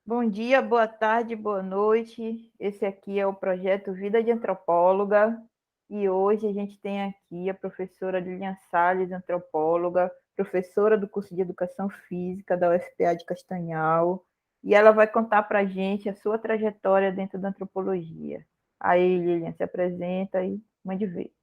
Bom dia, boa tarde, boa noite. Esse aqui é o projeto Vida de Antropóloga e hoje a gente tem aqui a professora Lilian Salles, antropóloga, professora do curso de Educação Física da UFPA de Castanhal, e ela vai contar para a gente a sua trajetória dentro da antropologia. Aí, Lilian, se apresenta e mande ver.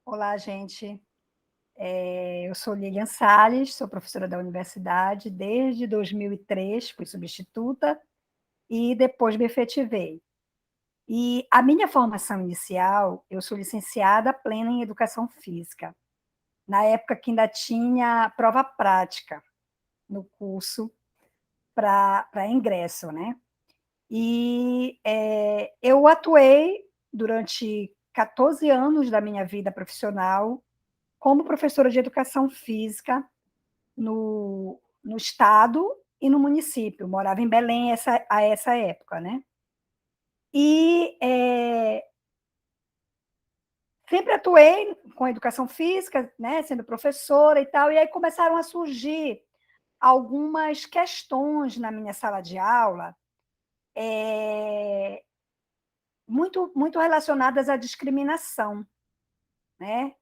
Olá, gente. Eu sou Lilian Salles, sou professora da universidade desde 2003, fui substituta e depois me efetivei. E a minha formação inicial, eu sou licenciada plena em Educação Física, na época que ainda tinha prova prática no curso para ingresso, né? Eu atuei durante 14 anos da minha vida profissional como professora de Educação Física no estado e no município. Eu morava em Belém a essa época, né? E sempre atuei com educação física, né, sendo professora e tal, e aí começaram a surgir algumas questões na minha sala de aula, muito relacionadas à discriminação, né?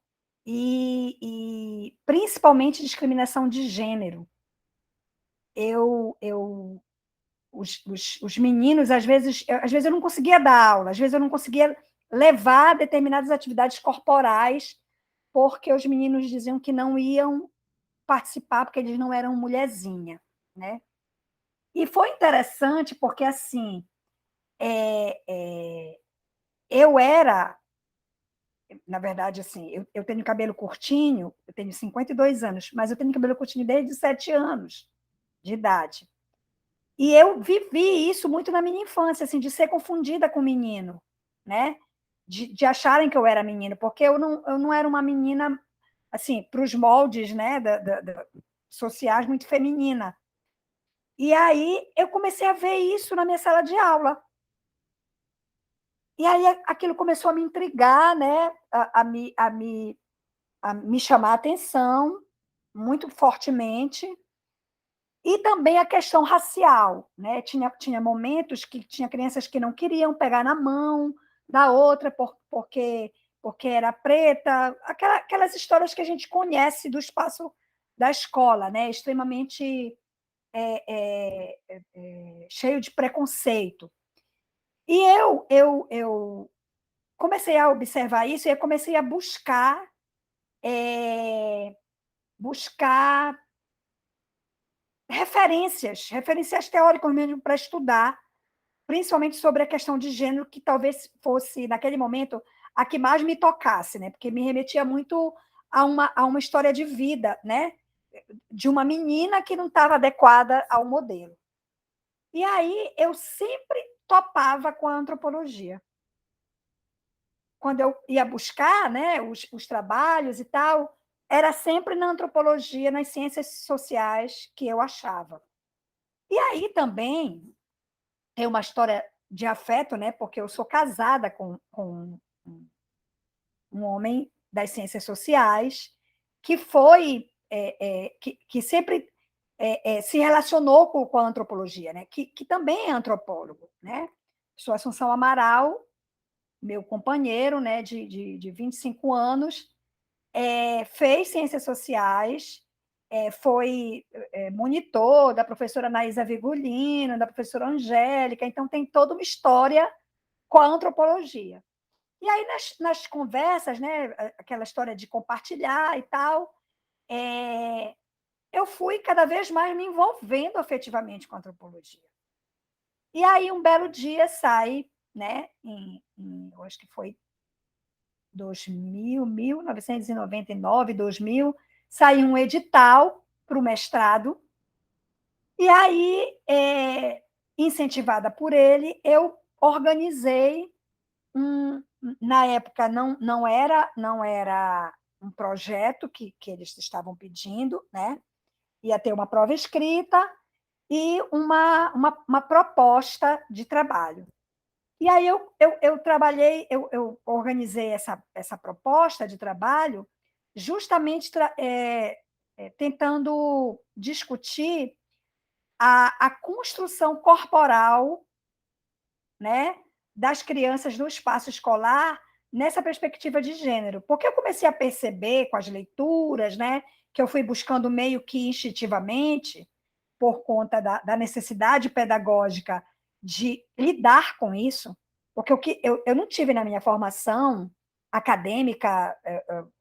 E principalmente discriminação de gênero. Eu os meninos, às vezes eu não conseguia dar aula, às vezes eu não conseguia levar determinadas atividades corporais, porque os meninos diziam que não iam participar, porque eles não eram mulherzinha, né? E foi interessante, porque, assim, eu era, na verdade, assim, eu tenho cabelo curtinho, eu tenho 52 anos, mas eu tenho cabelo curtinho desde 7 anos de idade. E eu vivi isso muito na minha infância, assim, de ser confundida com menino, né? De acharem que eu era menino, porque eu não era uma menina, assim, para os moldes, né, sociais, muito feminina. E aí eu comecei a ver isso na minha sala de aula. E aí aquilo começou a me intrigar, né? A me chamar a atenção muito fortemente. E também a questão racial, né? Tinha momentos que tinha crianças que não queriam pegar na mão da outra porque era preta, aquelas histórias que a gente conhece do espaço da escola, né? Extremamente cheio de preconceito. E eu comecei a observar isso e eu comecei a buscar referências teóricas mesmo para estudar, principalmente sobre a questão de gênero, que talvez fosse, naquele momento, a que mais me tocasse, né? Porque me remetia muito a uma história de vida, né? De uma menina que não estava adequada ao modelo. E aí eu sempre topava com a antropologia. Quando eu ia buscar, né, os trabalhos e tal, era sempre na antropologia, nas ciências sociais que eu achava. E aí também tem uma história de afeto, né? Porque eu sou casada com um homem das ciências sociais que foi que sempre se relacionou com a antropologia, né? Que também é antropólogo, né? Sou Assunção Amaral, meu companheiro, né? De 25 anos, fez ciências sociais, foi monitor da professora Anaísa Vigulino, da professora Angélica, então tem toda uma história com a antropologia. E aí, nas conversas, né, aquela história de compartilhar e tal, eu fui cada vez mais me envolvendo afetivamente com a antropologia. E aí, um belo dia, sai, né, eu acho que foi 2000, 1999, 2000, saiu um edital para o mestrado, e aí, incentivada por ele, eu organizei na época não era um projeto que eles estavam pedindo, né? Ia ter uma prova escrita e uma proposta de trabalho. E aí eu trabalhei, eu organizei essa proposta de trabalho justamente tentando discutir a construção corporal, né, das crianças no espaço escolar nessa perspectiva de gênero. Porque eu comecei a perceber com as leituras, né, que eu fui buscando meio que instintivamente, por conta da necessidade pedagógica de lidar com isso, porque eu não tive na minha formação acadêmica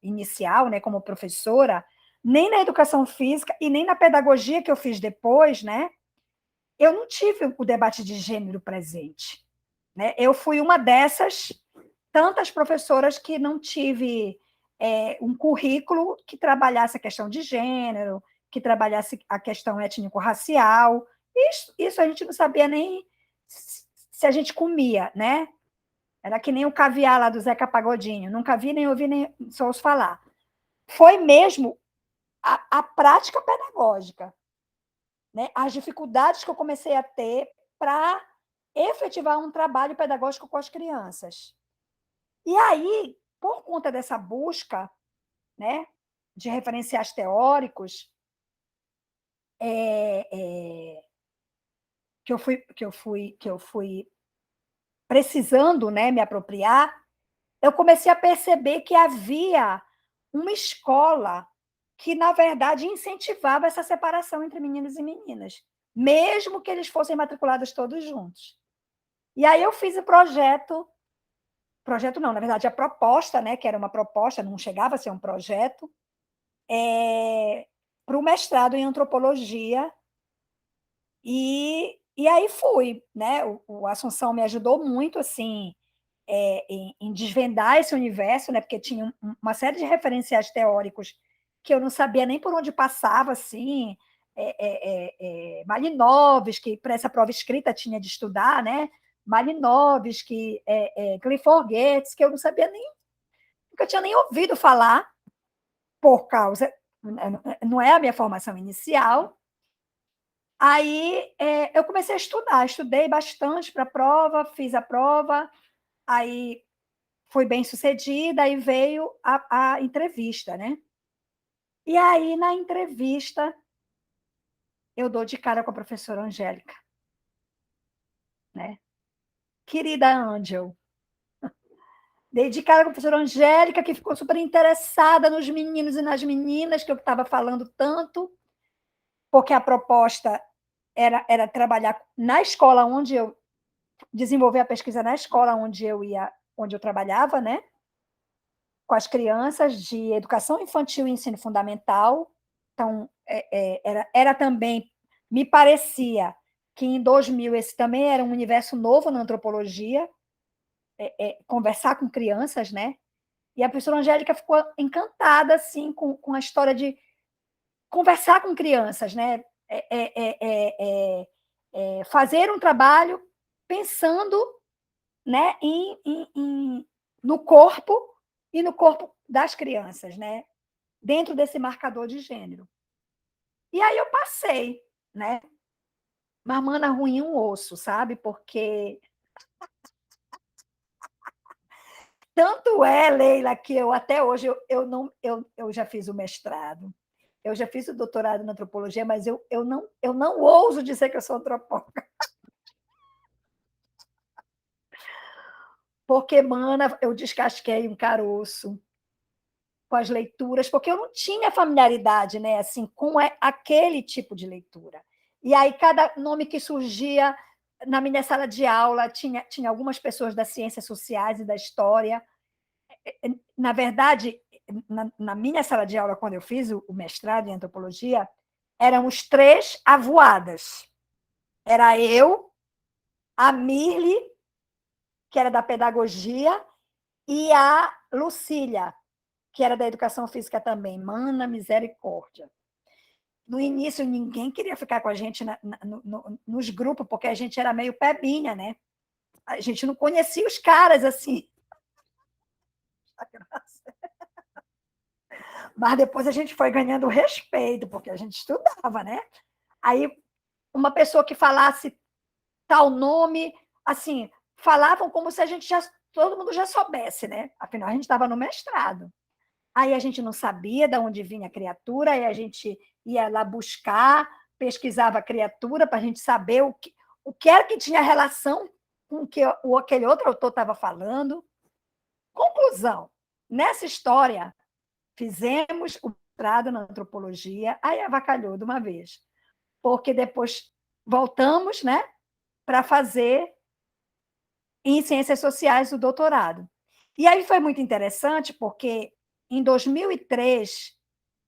inicial, né, como professora, nem na educação física e nem na pedagogia que eu fiz depois, né, eu não tive o debate de gênero presente. Né? Eu fui uma dessas tantas professoras que não tive um currículo que trabalhasse a questão de gênero, que trabalhasse a questão étnico-racial. Isso a gente não sabia nem se a gente comia, né? Era que nem o caviar lá do Zeca Pagodinho. Nunca vi, nem ouvi, nem só ouço falar. Foi mesmo a prática pedagógica, né? As dificuldades que eu comecei a ter para efetivar um trabalho pedagógico com as crianças. E aí, por conta dessa busca, né, de referenciais teóricos, que eu fui precisando, né, me apropriar, eu comecei a perceber que havia uma escola que, na verdade, incentivava essa separação entre meninos e meninas, mesmo que eles fossem matriculados todos juntos. E aí eu fiz o projeto não, na verdade, a proposta, né, que era uma proposta, não chegava a ser um projeto, para o mestrado em antropologia, e aí fui, né? O Assunção me ajudou muito assim em desvendar esse universo, né? Porque tinha uma série de referenciais teóricos que eu não sabia nem por onde passava, assim, Malinowski, para essa prova escrita tinha de estudar, né? Malinowski, Clifford Geertz, que eu não sabia nem, nunca tinha nem ouvido falar, por causa, não é a minha formação inicial. Aí eu comecei a estudar, estudei bastante para a prova, fiz a prova, aí fui bem sucedida, aí veio a entrevista, né? E aí, na entrevista, eu dou de cara com a professora Angélica, né? Querida Angel, dei de cara com a professora Angélica, que ficou super interessada nos meninos e nas meninas, que eu estava falando tanto, porque a proposta era trabalhar na escola onde eu desenvolver a pesquisa na escola onde eu trabalhava, né? Com as crianças de educação infantil e ensino fundamental. Então, era também, me parecia que em 2000 esse também era um universo novo na antropologia, conversar com crianças, né? E a professora Angélica ficou encantada assim com a história de conversar com crianças, né? Fazer um trabalho pensando, né, no corpo e no corpo das crianças, né, dentro desse marcador de gênero. E aí eu passei, né, mas mana ruim um osso, sabe? Porque tanto é, Leila, que eu até hoje eu já fiz o mestrado, eu já fiz o doutorado na antropologia, mas eu não ouso dizer que eu sou antropóloga. Porque, mana, eu descasquei um caroço com as leituras, porque eu não tinha familiaridade, né, assim, com aquele tipo de leitura. E aí cada nome que surgia na minha sala de aula tinha algumas pessoas das ciências sociais e da história. Na verdade, na minha sala de aula, quando eu fiz o mestrado em antropologia, éramos 3 avoadas. Era eu, a Mirli, que era da pedagogia, e a Lucília, que era da educação física também. Mana misericórdia. No início, ninguém queria ficar com a gente nos grupos, porque a gente era meio pebinha, né? A gente não conhecia os caras assim. Mas depois a gente foi ganhando respeito, porque a gente estudava, né? Aí, uma pessoa que falasse tal nome, assim, falavam como se todo mundo já soubesse, né? Afinal, a gente estava no mestrado. Aí a gente não sabia de onde vinha a criatura, aí a gente ia lá buscar pesquisava a criatura para a gente saber o que era que tinha relação com o que aquele outro autor estava falando. Conclusão, nessa história, fizemos o mestrado na antropologia, aí avacalhou de uma vez, porque depois voltamos, né, para fazer em ciências sociais o doutorado. E aí foi muito interessante, porque em 2003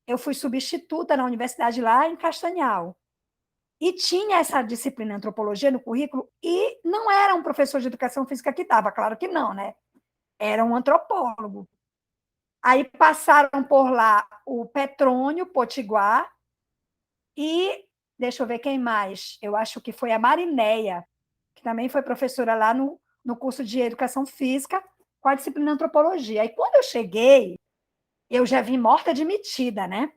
eu fui substituta na universidade lá em Castanhal. E tinha essa disciplina antropologia no currículo, e não era um professor de educação física que estava, claro que não, né? Era um antropólogo. Aí passaram por lá o Petrônio Potiguar e, deixa eu ver quem mais, eu acho que foi a Marinéia, que também foi professora lá no curso de educação física com a disciplina antropologia. Aí quando eu cheguei, eu já vim morta admitida, né?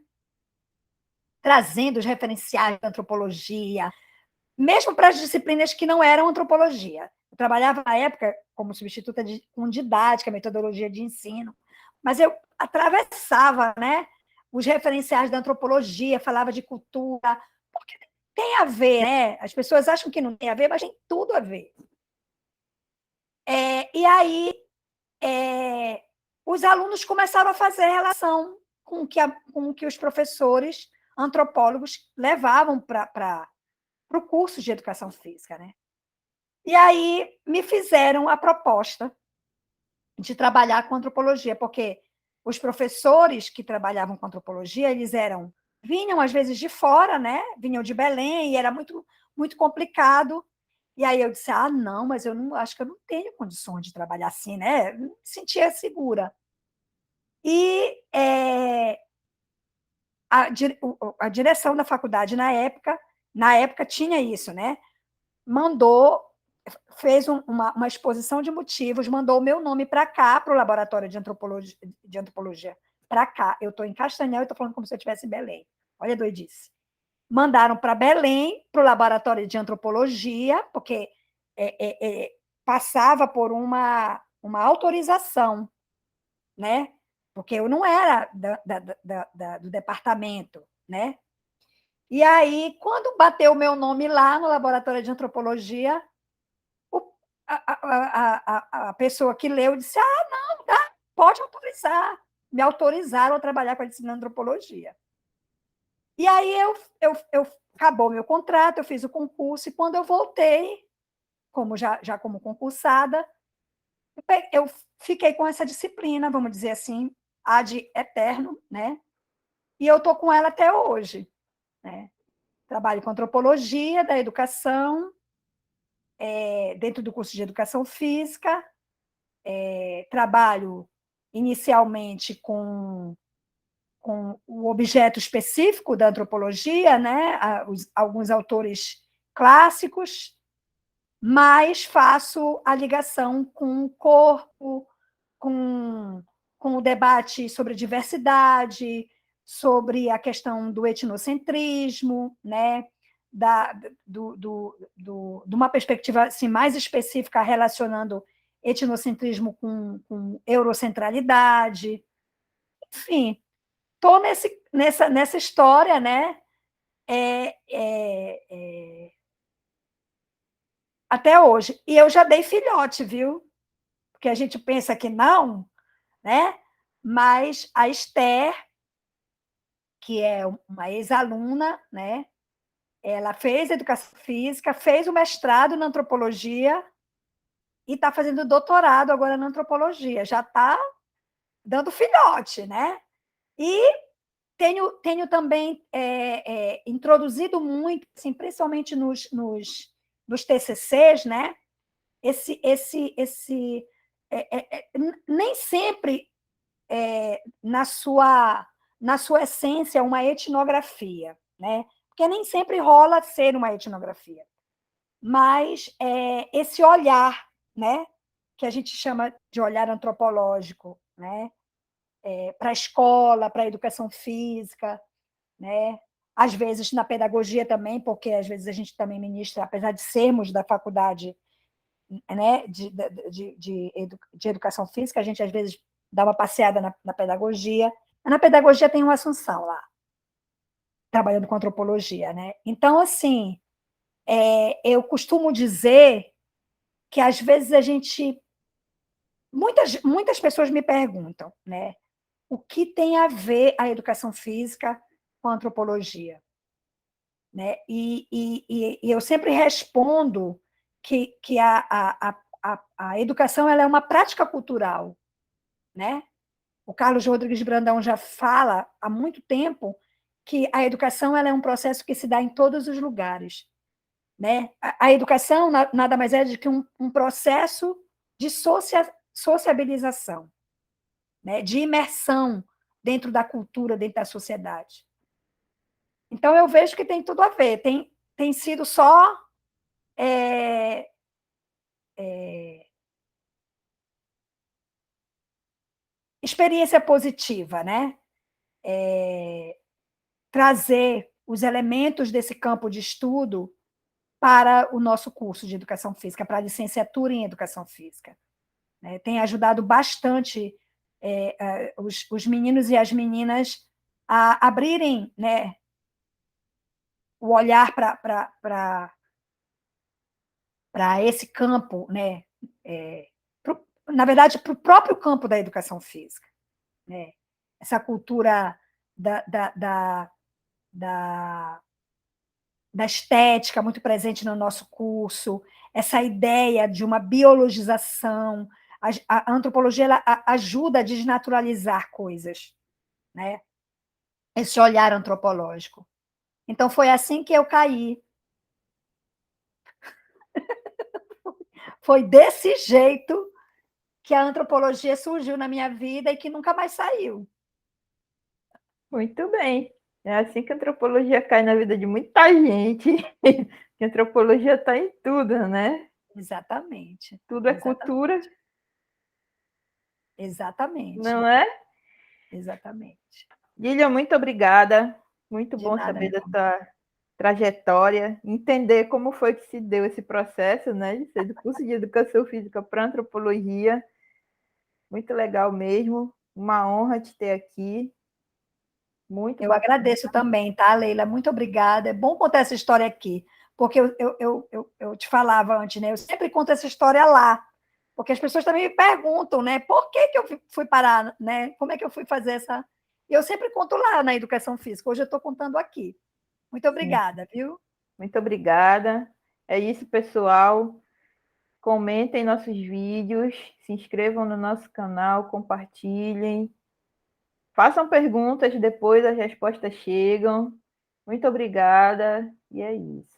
Trazendo os referenciais da antropologia, mesmo para as disciplinas que não eram antropologia. Eu trabalhava na época como substituta com didática, metodologia de ensino, mas eu atravessava, né, os referenciais da antropologia, falava de cultura, porque tem a ver, né? As pessoas acham que não tem a ver, mas tem tudo a ver. E aí os alunos começaram a fazer relação com o que os professores antropólogos levavam para o curso de educação física, né? E aí me fizeram a proposta de trabalhar com antropologia, porque os professores que trabalhavam com antropologia, vinham às vezes de fora, né? Vinham de Belém, e era muito, muito complicado. E aí eu disse, não, mas eu não acho que eu não tenho condições de trabalhar assim, né? Não me sentia segura. E a direção da faculdade na época tinha isso, né? Fez uma exposição de motivos, mandou o meu nome para cá, para o laboratório de antropologia, para cá. Eu estou em Castanhal e estou falando como se eu estivesse em Belém. Olha a doidice. Mandaram para Belém, para o laboratório de antropologia, porque passava por uma autorização, né? Porque eu não era do departamento, né? E aí, quando bateu o meu nome lá no laboratório de antropologia, a pessoa que leu disse, não, dá, pode autorizar. Me autorizaram a trabalhar com a disciplina de antropologia. E aí acabou meu contrato, eu fiz o concurso, e quando eu voltei, já como concursada, eu fiquei com essa disciplina, vamos dizer assim, ad eterno, né? E eu estou com ela até hoje, né? Trabalho com antropologia da educação, dentro do curso de educação física, trabalho inicialmente com o objeto específico da antropologia, né? Alguns autores clássicos, mas faço a ligação com o corpo, com o debate sobre diversidade, sobre a questão do etnocentrismo, né? De uma perspectiva assim, mais específica, relacionando etnocentrismo com eurocentralidade. Enfim, estou nessa história, né? Até hoje. E eu já dei filhote, viu? Porque a gente pensa que não, né? Mas a Esther, que é uma ex-aluna, né? Ela fez educação física, fez o mestrado na antropologia e está fazendo doutorado agora na antropologia. Já está dando filhote, né? E tenho também introduzido muito, assim, principalmente nos TCCs, né? Nem sempre na sua essência uma etnografia, né? Porque nem sempre rola ser uma etnografia, mas esse olhar, né? Que a gente chama de olhar antropológico, né? Para a escola, para a educação física, né? Às vezes na pedagogia também, porque às vezes a gente também ministra, apesar de sermos da faculdade, né, de educação física, a gente às vezes dá uma passeada na pedagogia. Na pedagogia tem uma Assunção lá. trabalhando com antropologia, né? Então, assim, eu costumo dizer que às vezes a gente, muitas pessoas me perguntam, né? O que tem a ver a educação física com a antropologia, né? E eu sempre respondo que a educação ela é uma prática cultural, né? O Carlos Rodrigues Brandão já fala há muito tempo que a educação ela é um processo que se dá em todos os lugares, né? A educação nada mais é do que um processo de sociabilização, né? De imersão dentro da cultura, dentro da sociedade. Então, eu vejo que tem tudo a ver. Tem sido só experiência positiva, né? Trazer os elementos desse campo de estudo para o nosso curso de Educação Física, para a licenciatura em Educação Física. Né? Tem ajudado bastante os meninos e as meninas a abrirem, né, o olhar para esse campo, né, na verdade, para o próprio campo da educação física. Né? Essa cultura da estética muito presente no nosso curso, essa ideia de uma biologização. A antropologia ela ajuda a desnaturalizar coisas, né? Esse olhar antropológico. Então, foi assim que eu caí. Foi desse jeito que a antropologia surgiu na minha vida e que nunca mais saiu. Muito bem. É assim que a antropologia cai na vida de muita gente. Que a antropologia está em tudo, né? Exatamente. Tudo é cultura. Exatamente. Não é? Exatamente. Lília, muito obrigada. Muito De bom nada, saber da Nicole. tua trajetória, entender como foi que se deu esse processo, né, de ser do curso de Educação Física para Antropologia. Muito legal mesmo. Uma honra te ter aqui. Muito Eu bacana. agradeço também, tá, Leila? Muito obrigada. É bom contar essa história aqui, porque eu te falava antes, né? Eu sempre conto essa história lá, porque as pessoas também me perguntam, né? Por que eu fui parar, né? Como é que eu fui fazer essa... E eu sempre conto lá na Educação Física. Hoje eu estou contando aqui. Muito Sim. obrigada, viu? Muito obrigada. É isso, pessoal. Comentem nossos vídeos, se inscrevam no nosso canal, compartilhem. Façam perguntas, depois as respostas chegam. Muito obrigada, e é isso.